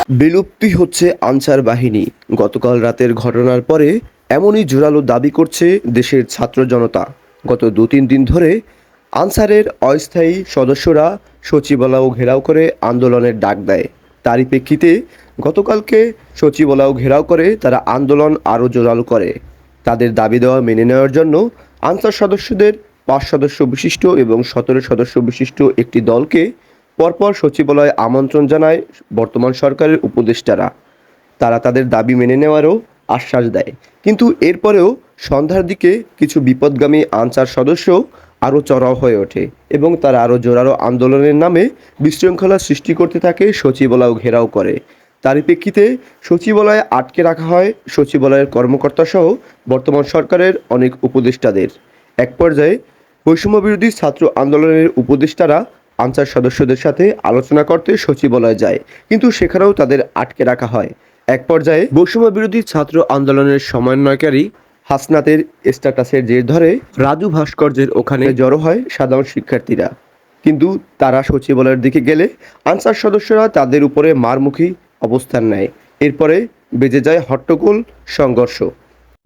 বিলুপ্তি হচ্ছে আনসার বাহিনী। গতকাল রাতের ঘটনার পরে এমনই জোরালো দাবি করছে দেশের ছাত্র জনতা। গত 2-3 দিন ধরে আনসারের অস্থায়ী সদস্যরা সচিবালয় ঘেরাও করে আন্দোলনের ডাক দেয়। তারই প্রেক্ষিতে গতকালকে সচিবালয় ঘেরাও করে তারা আন্দোলন আরও জোরালো করে। তাদের দাবি দেওয়া মেনে নেওয়ার জন্য আনসার সদস্যদের 5 সদস্য বিশিষ্ট এবং 17 সদস্য বিশিষ্ট একটি দলকে পরপর সচিবালয়ে আমন্ত্রণ জানায় বর্তমান সরকারের উপদেষ্টারা। তারা তাদের দাবি মেনে নেওয়ারও আশ্বাস দেয়। কিন্তু এরপরেও সন্ধ্যার দিকে কিছু বিপথগামী আনসার সদস্য আরও চড়াও হয়ে ওঠে এবং তারা আরও জোরালো আন্দোলনের নামে বিশৃঙ্খলা সৃষ্টি করতে থাকে, সচিবালয় ঘেরাও করে। তারই প্রেক্ষিতে সচিবালয়ে আটকে রাখা হয় সচিবালয়ের কর্মকর্তাসহ বর্তমান সরকারের অনেক উপদেষ্টাদের। এক পর্যায়ে বৈষম্য বিরোধী ছাত্র আন্দোলনের উপদেষ্টারা আনসার সদস্যদের সাথে আলোচনা করতে সচিবালয়ে যায়, কিন্তু সেখানেও তাদের আটকে রাখা হয়। এক পর্যায়ে বৈষম্য বিরোধী ছাত্র আন্দোলনের সমন্বয়কারী হাসনাতের স্ট্যাটাসের জের ধরে রাজু ভাস্কর্যের ওখানে জড়ো হয় সাধারণ শিক্ষার্থীরা। কিন্তু তারা সচিবালয়ের দিকে গেলে আনসার সদস্যরা তাদের উপরে মারমুখী অবস্থান নেয়। এরপরে বেজে যায় হট্টগোল, সংঘর্ষ।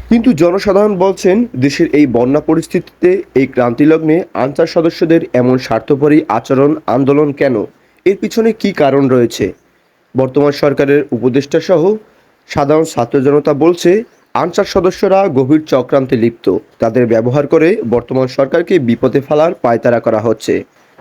কিন্তু জনসাধারণ বলছেন, দেশের এই বন্যা পরিস্থিতিতে এই ক্রান্তিলগ্নে আনসার সদস্যদের এমন স্বার্থপরী আচরণ, আন্দোলন কেন? এর পিছনে কি কারণ রয়েছে? বর্তমান সরকারের উপদেষ্টা সহ সাধারণ ছাত্র জনতা বলছে, আনসার সদস্যরা গভীর চক্রান্তে লিপ্ত। তাদের ব্যবহার করে বর্তমান সরকারকে বিপদে ফেলার পায়তারা করা হচ্ছে।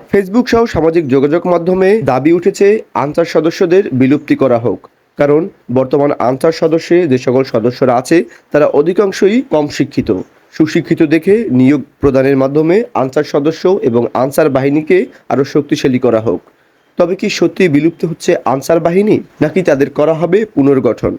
ফেসবুক সহ সামাজিক যোগাযোগ মাধ্যমে দাবি উঠেছে আনসার সদস্যদের বিলুপ্তি করা হোক। কারণ বর্তমান আনসার সদস্যে যে সকল সদস্যরা আছে তারা অধিকাংশই কম শিক্ষিত। সুশিক্ষিত দেখে নিয়োগ প্রদানের মাধ্যমে আনসার সদস্য এবং আনসার বাহিনীকে আরও শক্তিশালী করা হোক। তবে কি সত্যি বিলুপ্ত হচ্ছে আনসার বাহিনী, নাকি তাদের করা হবে পুনর্গঠন?